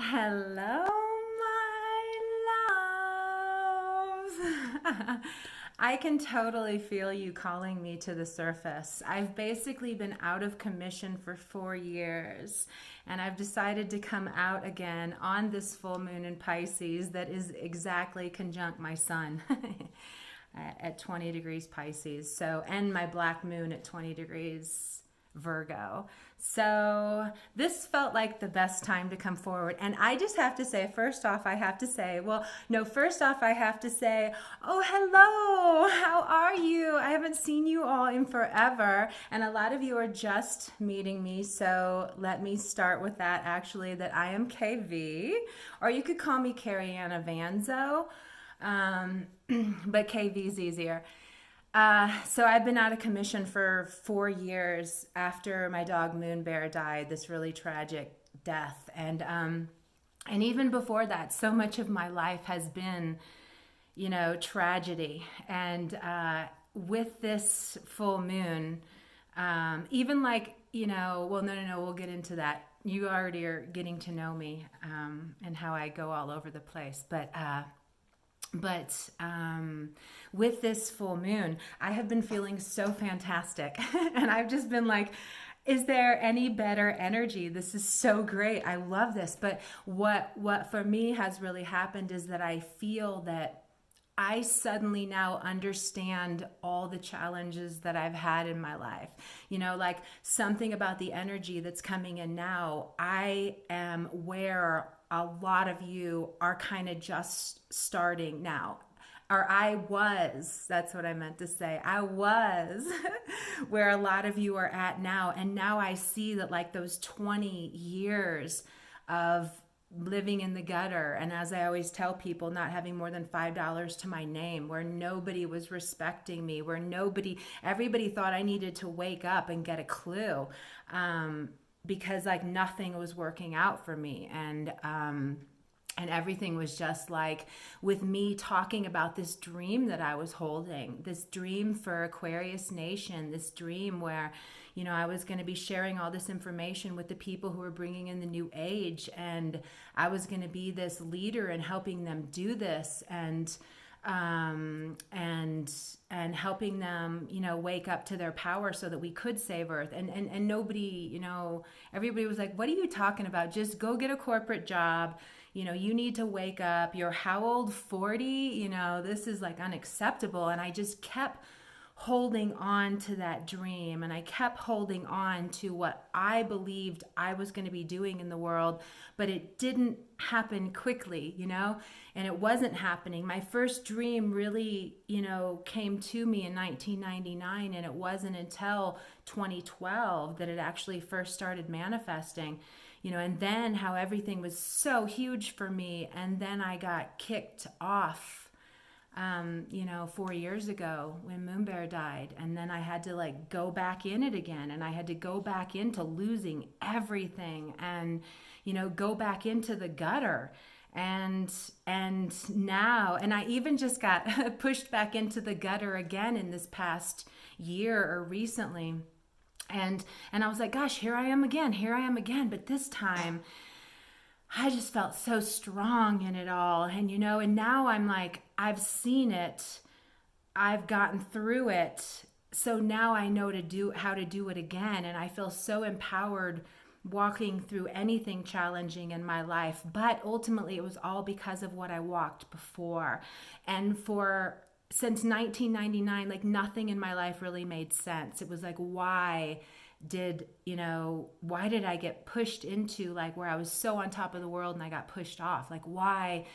Hello, my love. I can totally feel you calling me to the surface. I've basically been out of commission for 4 years, and I've decided to come out again on this full moon in Pisces that is exactly conjunct my sun at 20 degrees Pisces. So, and my black moon at 20 degrees Virgo. So this felt like the best time to come forward. And I just have to say, first off, I have to say, well, no, first off, I have to say, oh, hello, how are you? I haven't seen you all in forever. And a lot of you are just meeting me. So let me start with that actually, that I am KV, or you could call me Carrie Anna Vanzo. Um, but KV is easier. So I've been out of commission for 4 years after my dog Moon Bear died, this really tragic death. And even before that, so much of my life has been, tragedy. And with this full moon, even like, well, no, we'll get into that. You already are getting to know me and how I go all over the place. But with this full moon, I have been feeling so fantastic. And I've just been like, is there any better energy? This is so great. I love this. But what for me has really happened is that I feel that I suddenly now understand all the challenges that I've had in my life. Like something about the energy that's coming in now. I am where a lot of you are kind of just starting now. Or that's what I meant to say. I was where a lot of you are at now. And now I see that like those 20 years of living in the gutter, and as I always tell people, not having more than $5 to my name, where nobody was respecting me, where everybody thought I needed to wake up and get a clue, because like nothing was working out for me. And everything was just like with me talking about this dream that I was holding, this dream for Aquarius Nation, this dream where, I was going to be sharing all this information with the people who were bringing in the new age. And I was going to be this leader and helping them do this and helping them, wake up to their power so that we could save Earth. And nobody, everybody was like, what are you talking about? Just go get a corporate job. You need to wake up. You're how old? 40? This is like unacceptable. And I just kept holding on to that dream, and I kept holding on to what I believed I was going to be doing in the world, but it didn't happen quickly, and it wasn't happening. My first dream really, came to me in 1999, and it wasn't until 2012 that it actually first started manifesting. And then how everything was so huge for me, and then I got kicked off 4 years ago when Moon Bear died. And then I had to like go back in it again, and I had to go back into losing everything and, go back into the gutter. And now, and I even just got pushed back into the gutter again in this past year or recently. And I was like, gosh, here I am again. But this time I just felt so strong in it all. And, and now I'm like, I've seen it. I've gotten through it. So now I know how to do it again. And I feel so empowered walking through anything challenging in my life. But ultimately it was all because of what I walked before. And since 1999, like nothing in my life really made sense. It was like, why did I get pushed into like where I was so on top of the world and I got pushed off? Like, why,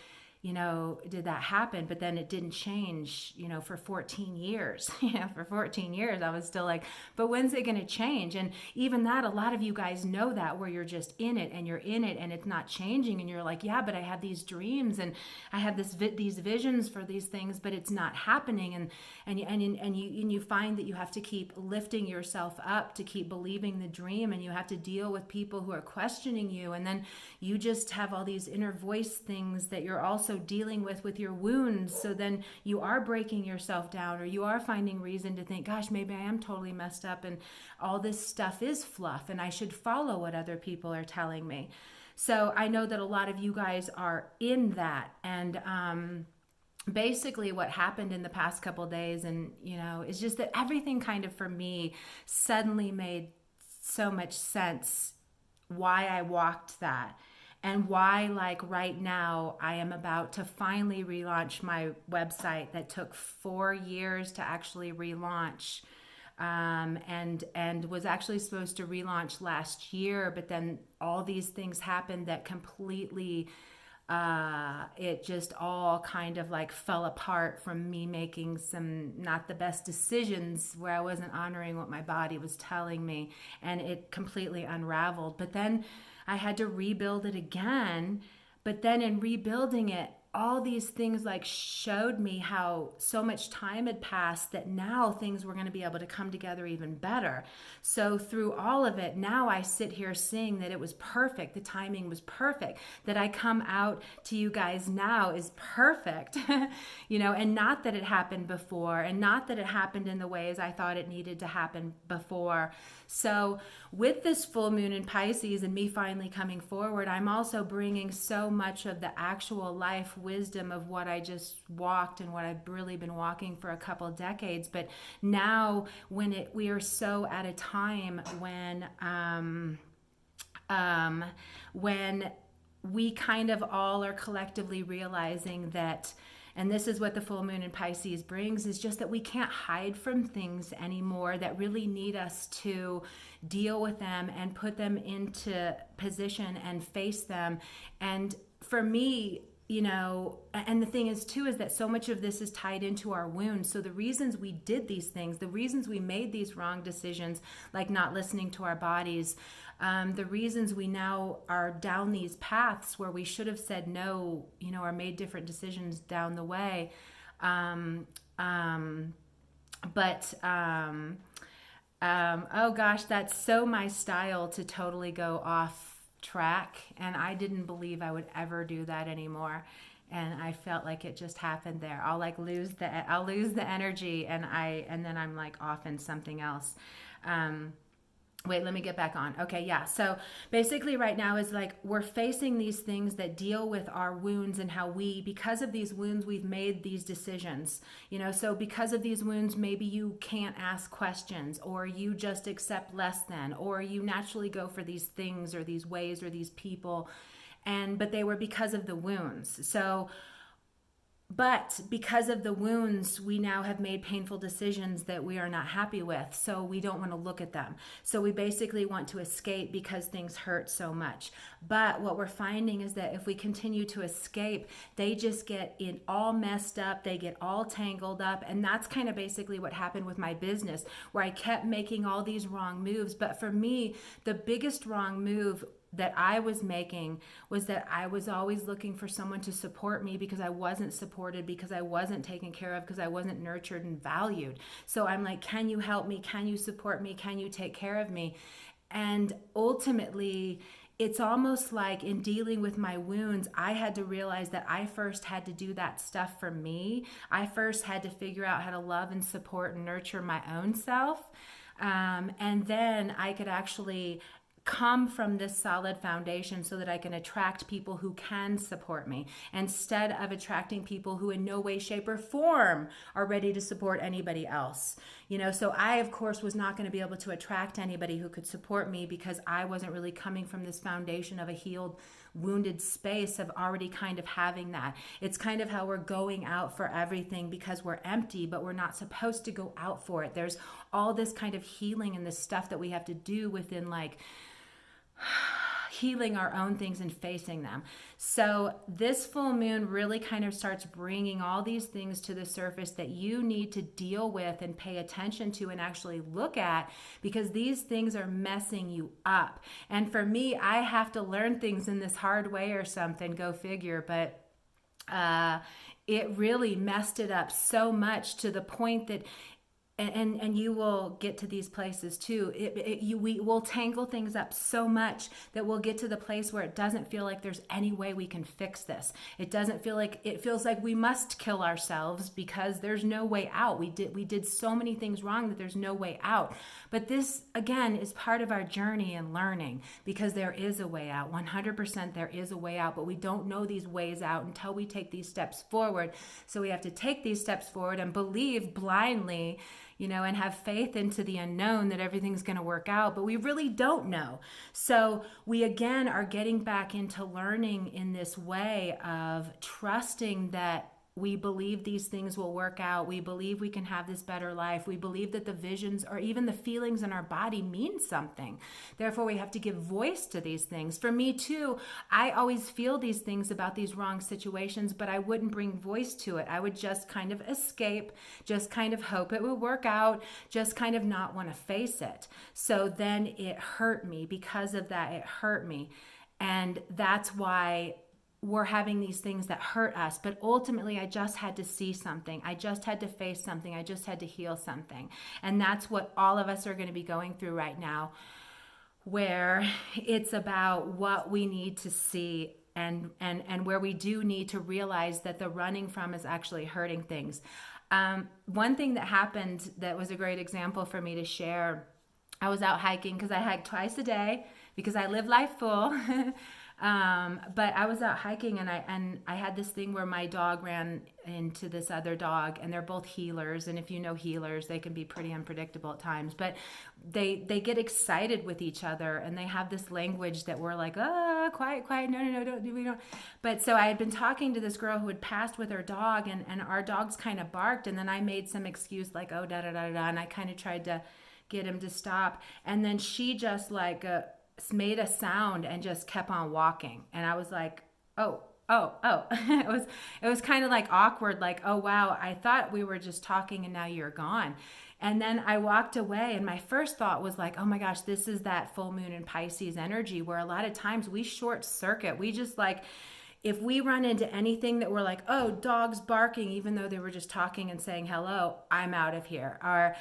did that happen? But then it didn't change, for 14 years. For 14 years, I was still like, but when's it going to change? And even that, a lot of you guys know that, where you're just in it and you're in it and it's not changing. And you're like, yeah, but I have these dreams and I have these visions for these things, but it's not happening. And you find that you have to keep lifting yourself up to keep believing the dream, and you have to deal with people who are questioning you. And then you just have all these inner voice things that you're also dealing with your wounds. So then you are breaking yourself down, or you are finding reason to think, gosh, maybe I am totally messed up and all this stuff is fluff and I should follow what other people are telling me. So I know that a lot of you guys are in that. And basically what happened in the past couple of days, and is just that everything kind of for me suddenly made so much sense why I walked that, and why, like, right now I am about to finally relaunch my website that took 4 years to actually relaunch, and was actually supposed to relaunch last year, but then all these things happened that completely it just all kind of like fell apart from me making some not the best decisions, where I wasn't honoring what my body was telling me, and it completely unraveled. But then I had to rebuild it again. But then in rebuilding it, all these things like showed me how so much time had passed that now things were going to be able to come together even better. So through all of it, now I sit here seeing that it was perfect. The timing was perfect. That I come out to you guys now is perfect, and not that it happened before, and not that it happened in the ways I thought it needed to happen before. So with this full moon in Pisces and me finally coming forward, I'm also bringing so much of the actual life wisdom of what I just walked and what I've really been walking for a couple of decades. But now we are so at a time when we kind of all are collectively realizing that, and this is what the full moon in Pisces brings, is just that we can't hide from things anymore that really need us to deal with them and put them into position and face them. And for me, and the thing is too, is that so much of this is tied into our wounds. So the reasons we did these things, the reasons we made these wrong decisions, like not listening to our bodies, the reasons we now are down these paths where we should have said no, or made different decisions down the way. Oh gosh, that's so my style, to totally go off track, and I didn't believe I would ever do that anymore, and I felt like it just happened there. I'll lose the energy, and then I'm like off in something else. Wait, let me get back on. Okay, yeah. So basically right now is like we're facing these things that deal with our wounds, and how because of these wounds, we've made these decisions. So because of these wounds, maybe you can't ask questions, or you just accept less than, or you naturally go for these things or these ways or these people. But they were because of the wounds. But because of the wounds, we now have made painful decisions that we are not happy with. So we don't want to look at them. So we basically want to escape because things hurt so much. But what we're finding is that if we continue to escape, they just get all messed up. They get all tangled up. And that's kind of basically what happened with my business, where I kept making all these wrong moves. But for me, the biggest wrong move that I was making was that I was always looking for someone to support me, because I wasn't supported, because I wasn't taken care of, because I wasn't nurtured and valued. So I'm like, can you help me? Can you support me? Can you take care of me? And ultimately, it's almost like in dealing with my wounds, I had to realize that I first had to do that stuff for me. I first had to figure out how to love and support and nurture my own self. And then I could actually come from this solid foundation so that I can attract people who can support me, instead of attracting people who in no way, shape, or form are ready to support anybody else. So I, of course, was not going to be able to attract anybody who could support me, because I wasn't really coming from this foundation of a healed, wounded space of already kind of having that. It's kind of how we're going out for everything because we're empty, but we're not supposed to go out for it. There's all this kind of healing and this stuff that we have to do within, like, healing our own things and facing them. So this full moon really kind of starts bringing all these things to the surface that you need to deal with and pay attention to and actually look at, because these things are messing you up. And for me, I have to learn things in this hard way or something, go figure. But it really messed it up so much, to the point that and you will get to these places too. We will tangle things up so much that we'll get to the place where it doesn't feel like there's any way we can fix this. It doesn't feel like, it feels like we must kill ourselves because there's no way out. We did so many things wrong that there's no way out. But this again is part of our journey and learning, because there is a way out. 100% there is a way out, but we don't know these ways out until we take these steps forward. So we have to take these steps forward and believe blindly, and have faith into the unknown that everything's going to work out, but we really don't know. So we again are getting back into learning in this way of trusting that we believe these things will work out. We believe we can have this better life. We believe that the visions or even the feelings in our body mean something. Therefore, we have to give voice to these things. For me too, I always feel these things about these wrong situations, but I wouldn't bring voice to it. I would just kind of escape, just kind of hope it would work out, just kind of not want to face it. So then it hurt me. Because of that, it hurt me. And that's why we're having these things that hurt us. But ultimately, I just had to see something. I just had to face something. I just had to heal something. And that's what all of us are going to be going through right now, where it's about what we need to see and where we do need to realize that the running from is actually hurting things. One thing that happened that was a great example for me to share, I was out hiking because I hike twice a day because I live life full. But I was out hiking and I had this thing where my dog ran into this other dog, and they're both healers. And if you know healers, they can be pretty unpredictable at times, but they get excited with each other, and they have this language that we're like, quiet, no, don't. But so I had been talking to this girl who had passed with her dog, and our dogs kind of barked, and then I made some excuse like, oh, da da da da, and I kind of tried to get him to stop, and then she just like made a sound and just kept on walking. And I was like, oh. It was kind of like awkward, like, oh wow, I thought we were just talking and now you're gone. And then I walked away, and my first thought was like, oh my gosh, this is that full moon in Pisces energy where a lot of times we short circuit. We just like, if we run into anything that we're like, oh, dogs barking, even though they were just talking and saying hello, I'm out of here. Or,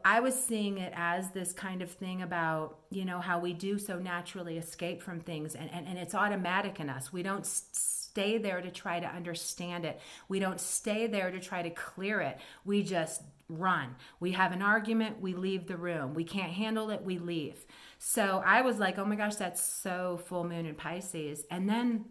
I was seeing it as this kind of thing about, how we do so naturally escape from things. And it's automatic in us. We don't stay there to try to understand it. We don't stay there to try to clear it. We just run. We have an argument, we leave the room. We can't handle it, we leave. So I was like, oh my gosh, that's so full moon in Pisces. And then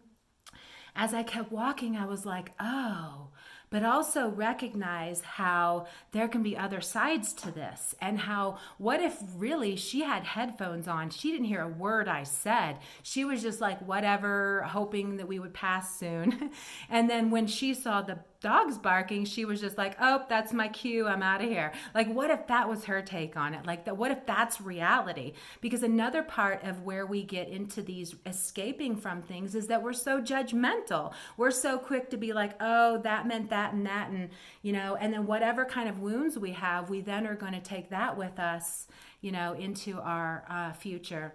as I kept walking, I was like, oh, but also recognize how there can be other sides to this, and how, what if really she had headphones on? She didn't hear a word I said. She was just like, whatever, hoping that we would pass soon. And then when she saw the dogs barking, she was just like, oh, that's my cue, I'm out of here. Like, what if that was her take on it? Like, what if that's reality? Because another part of where we get into these escaping from things is that we're so judgmental. We're so quick to be like, oh, that meant that, and and then whatever kind of wounds we have, we then are going to take that with us, into our future.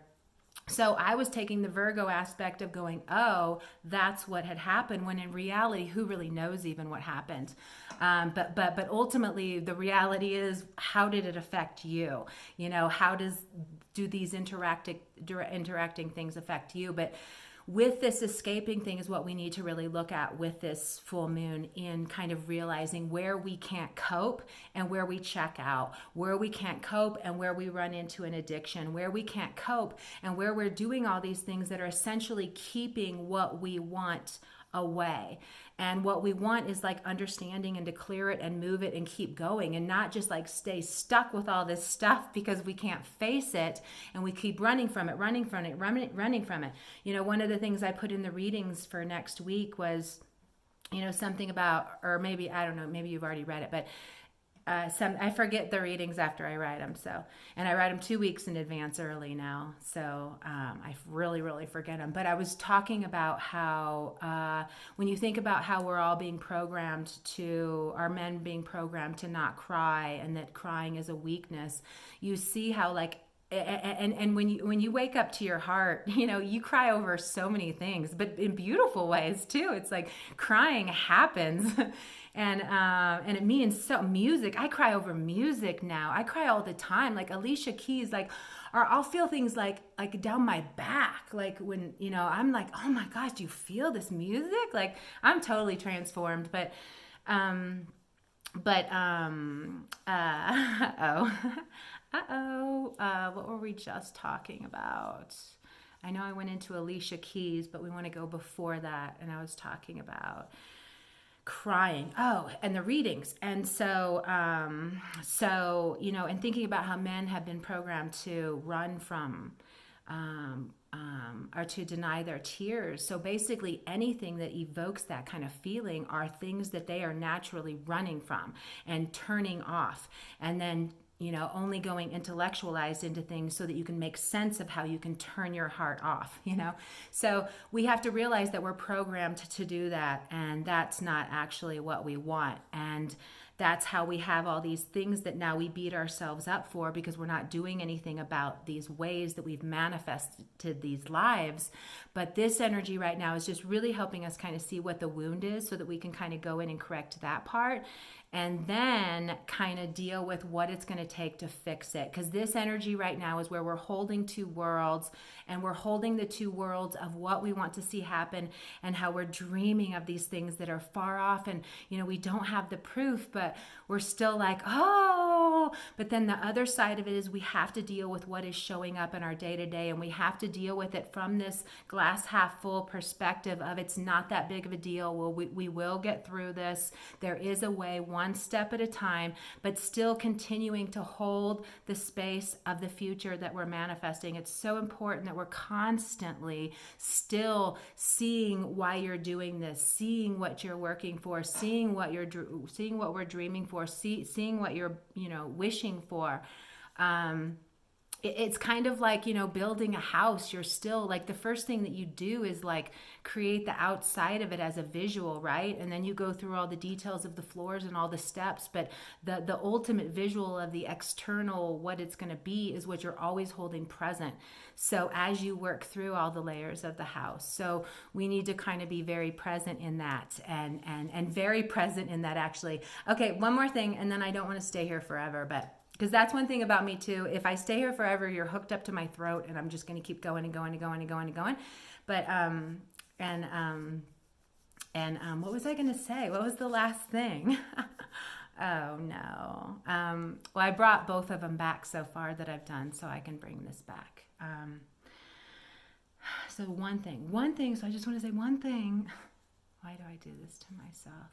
So I was taking the Virgo aspect of going, oh, that's what had happened, when in reality, who really knows even what happened? But ultimately, the reality is, how did it affect you? How do these interacting things affect you? But with this escaping thing is what we need to really look at with this full moon, in kind of realizing where we can't cope and where we check out, where we can't cope and where we run into an addiction, where we can't cope and where we're doing all these things that are essentially keeping what we want away. And what we want is like understanding and to clear it and move it and keep going, and not just like stay stuck with all this stuff because we can't face it and we keep running from it. One of the things I put in the readings for next week was, something about, or maybe, I don't know, maybe you've already read it, but I forget the readings after I write them. And I write them 2 weeks in advance early now. So I really forget them. But I was talking about how when you think about how we're all being programmed our men being programmed to not cry, and that crying is a weakness, you see how like and when you wake up to your heart, you know, you cry over so many things, but in beautiful ways too. It's like crying happens. And it means so. Music, I cry over music now. I cry all the time. Like Alicia Keys, like, or I'll feel things like down my back, like when, you know, I'm like, oh my gosh, do you feel this music? Like I'm totally transformed. What were we just talking about? I know I went into Alicia Keys, but we want to go before that. And I was talking about crying. Oh, and the readings. And so, you know, and thinking about how men have been programmed to run from, or to deny their tears. So basically anything that evokes that kind of feeling are things that they are naturally running from and turning off. And then, you know, only going intellectualized into things so that you can make sense of how you can turn your heart off, you know? So we have to realize that we're programmed to do that, and that's not actually what we want. And that's how we have all these things that now we beat ourselves up for, because we're not doing anything about these ways that we've manifested these lives. But this energy right now is just really helping us kind of see what the wound is so that we can kind of go in and correct that part, and then kind of deal with what it's going to take to fix it. Because this energy right now is where we're holding two worlds, and we're holding the two worlds of what we want to see happen and how we're dreaming of these things that are far off. And, you know, we don't have the proof, but we're still like, oh, but then the other side of it is we have to deal with what is showing up in our day to day, and we have to deal with it from this glass half full perspective of it's not that big of a deal. Well, we will get through this. There is a way, one step at a time, but still continuing to hold the space of the future that we're manifesting. It's so important that we're constantly still seeing why you're doing this, seeing what you're working for, seeing what we're dreaming for, seeing what you're, you know, wishing for. It's kind of like, you know, building a house. You're still like, the first thing that you do is like create the outside of it as a visual, right? And then you go through all the details of the floors and all the steps, but the ultimate visual of the external, what it's going to be, is what you're always holding present. So as you work through all the layers of the house, so we need to kind of be very present in that, and very present in that, actually. Okay, one more thing, and then I don't want to stay here forever, but because that's one thing about me too. If I stay here forever, you're hooked up to my throat, and I'm just going to keep going and going and going and going and going. But what was I going to say? What was the last thing? Oh no. Well, I brought both of them back so far that I've done, so I can bring this back. So one thing. So I just want to say one thing. Why do I do this to myself?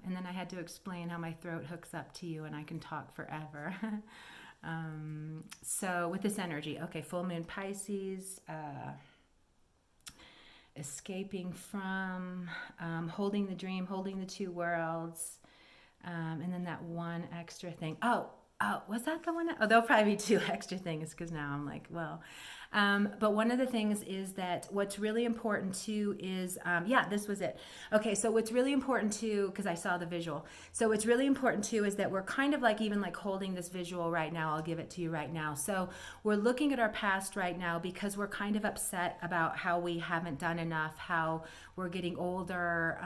And then I had to explain how my throat hooks up to you and I can talk forever. So with this energy, okay, full moon Pisces, escaping from, holding the dream, holding the two worlds, and then that one extra thing. Oh, was that the one? Oh, there'll probably be two extra things, because now I'm like, well. But one of the things is that what's really important too is, this was it. Okay, so what's really important too, because I saw the visual. So what's really important too is that we're kind of like even like holding this visual right now. I'll give it to you right now. So we're looking at our past right now because we're kind of upset about how we haven't done enough, how we're getting older.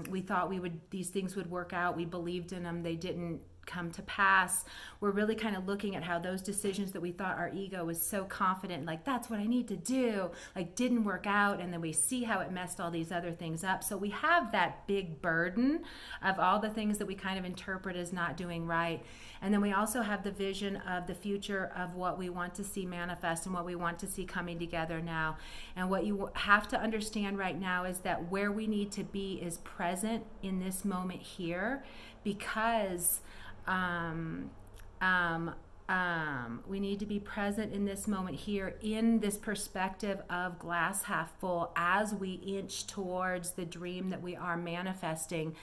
We thought these things would work out. We believed in them. They didn't come to pass. We're really kind of looking at how those decisions that we thought our ego was so confident, like that's what I need to do, like didn't work out, and then we see how it messed all these other things up. So we have that big burden of all the things that we kind of interpret as not doing right. And then we also have the vision of the future of what we want to see manifest and what we want to see coming together now. And what you have to understand right now is that where we need to be is present in this moment here, because we need to be present in this moment here, in this perspective of glass half full, as we inch towards the dream that we are manifesting.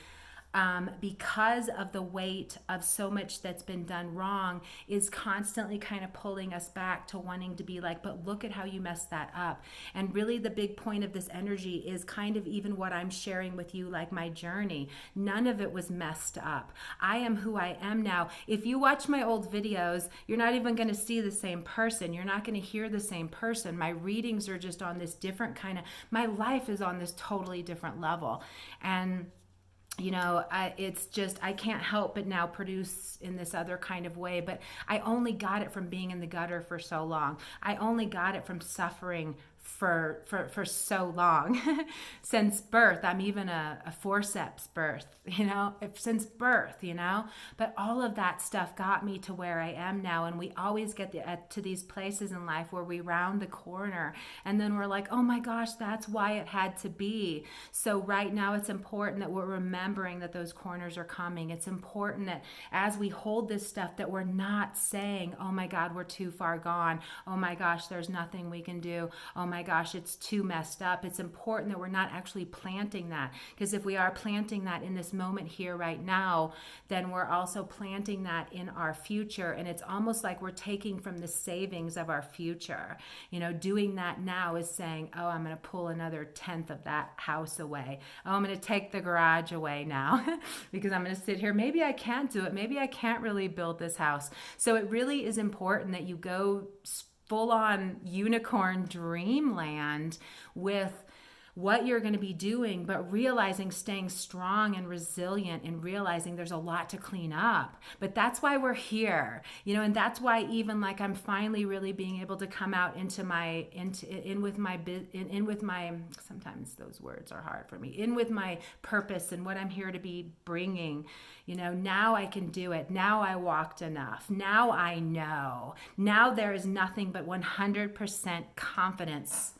because of the weight of so much that's been done wrong, is constantly kind of pulling us back to wanting to be like, but look at how you messed that up. And really the big point of this energy is kind of even what I'm sharing with you, like my journey. None of it was messed up. I am who I am now. If you watch my old videos, you're not even going to see the same person. You're not going to hear the same person. My readings are just on this different kind of, my life is on this totally different level. And it's just, I can't help but now produce in this other kind of way, but I only got it from being in the gutter for so long. I only got it from suffering for so long. Since birth. I'm even a forceps birth, since birth, but all of that stuff got me to where I am now. And we always get to these places in life where we round the corner and then we're like, oh my gosh, that's why it had to be. So right now it's important that we're remembering that those corners are coming. It's important that as we hold this stuff that we're not saying, oh my God, we're too far gone. Oh my gosh, there's nothing we can do. Oh my gosh, it's too messed up. It's important that we're not actually planting that, because if we are planting that in this moment here right now, then we're also planting that in our future. And it's almost like we're taking from the savings of our future. Doing that now is saying, oh, I'm going to pull another tenth of that house away. Oh, I'm going to take the garage away now because I'm going to sit here. Maybe I can't do it. Maybe I can't really build this house. So it really is important that you go full-on unicorn dreamland with what you're going to be doing, but realizing, staying strong and resilient, and realizing there's a lot to clean up. But that's why we're here, and that's why even like I'm finally really being able to come out into my, in with my, sometimes those words are hard for me, in with my purpose and what I'm here to be bringing. Now I can do it. Now I walked enough. Now I know. Now there is nothing but 100% confidence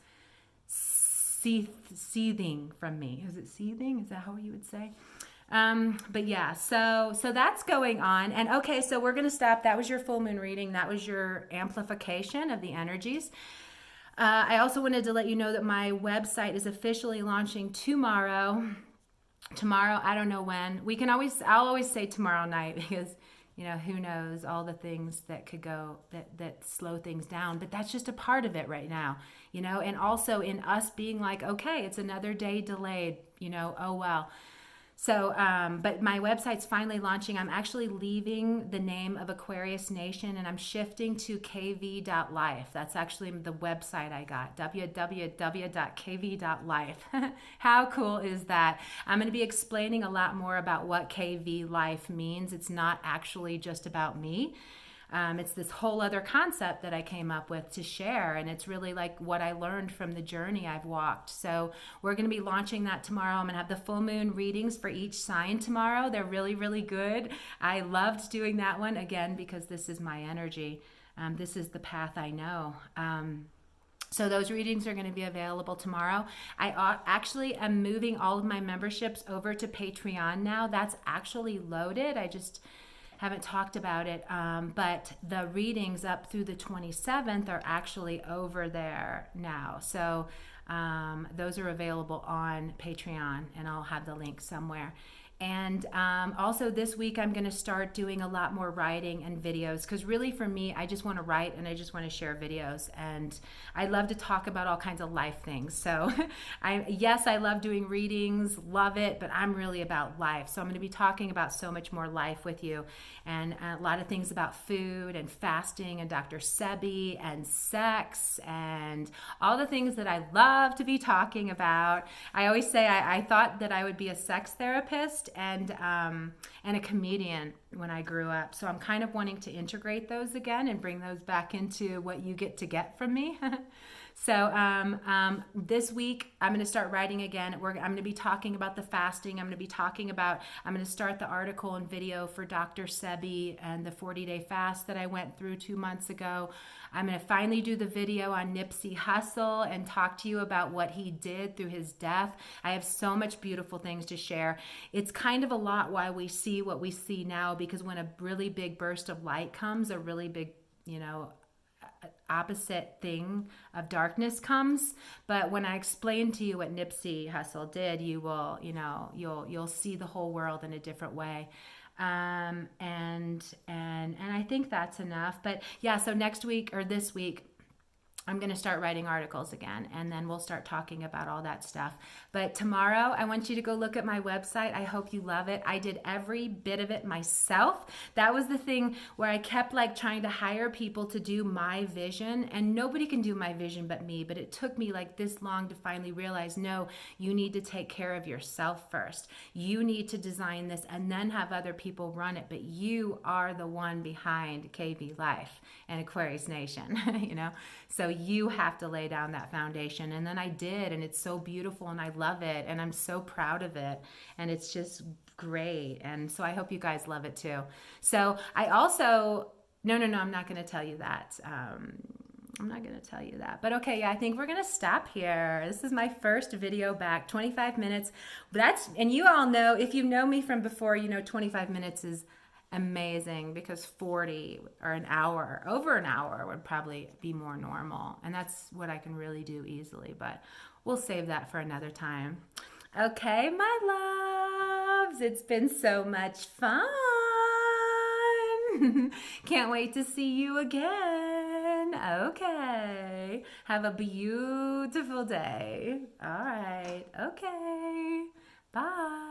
seething from me. Is it seething? Is that how you would say? But yeah, so that's going on. And okay, so we're going to stop. That was your full moon reading. That was your amplification of the energies. I also wanted to let you know that my website is officially launching tomorrow. I don't know when. I'll always say tomorrow night because who knows all the things that could go that slow things down, but that's just a part of it right now, and also in us being like, okay, it's another day delayed, oh well. So, but my website's finally launching. I'm actually leaving the name of Aquarius Nation and I'm shifting to kv.life. That's actually the website I got, www.kv.life. How cool is that? I'm going to be explaining a lot more about what KV life means. It's not actually just about me. It's this whole other concept that I came up with to share, and it's really like what I learned from the journey I've walked. So we're going to be launching that tomorrow. I'm going to have the full moon readings for each sign tomorrow. They're really, really good. I loved doing that one, again, because this is my energy. This is the path I know. So those readings are going to be available tomorrow. I actually am moving all of my memberships over to Patreon now. That's actually loaded. I just haven't talked about it, but the readings up through the 27th are actually over there now. So those are available on Patreon, and I'll have the link somewhere. And also this week, I'm going to start doing a lot more writing and videos, because really for me, I just want to write and I just want to share videos. And I love to talk about all kinds of life things. So I love doing readings, love it, but I'm really about life. So I'm going to be talking about so much more life with you, and a lot of things about food and fasting and Dr. Sebi and sex and all the things that I love to be talking about. I always say I thought that I would be a sex therapist and a comedian when I grew up. So I'm kind of wanting to integrate those again and bring those back into what you get from me. So this week, I'm going to start writing again. I'm going to be talking about the fasting. I'm going to start the article and video for Dr. Sebi and the 40-day fast that I went through 2 months ago. I'm going to finally do the video on Nipsey Hussle and talk to you about what he did through his death. I have so much beautiful things to share. It's kind of a lot why we see what we see now, because when a really big burst of light comes, a really big, opposite thing of darkness comes. But when I explain to you what Nipsey Hussle did, you will, you'll see the whole world in a different way. And I think that's enough. But yeah, so next week or this week, I'm going to start writing articles again, and then we'll start talking about all that stuff. But tomorrow, I want you to go look at my website. I hope you love it. I did every bit of it myself. That was the thing where I kept like trying to hire people to do my vision, and nobody can do my vision but me. But it took me like this long to finally realize, no, you need to take care of yourself first. You need to design this and then have other people run it. But you are the one behind KV Life and Aquarius Nation, So you have to lay down that foundation. And then I did, and it's so beautiful, and I love it, and I'm so proud of it, and it's just great. And so I hope you guys love it too. So I also, no, I'm not going to tell you that. I'm not going to tell you that. But okay, yeah, I think we're going to stop here. This is my first video back, 25 minutes. And you all know, if you know me from before, 25 minutes is amazing, because 40 or an hour, over an hour, would probably be more normal. And that's what I can really do easily, but we'll save that for another time. Okay, my loves, it's been so much fun. Can't wait to see you again. Okay, have a beautiful day. All right, okay, bye.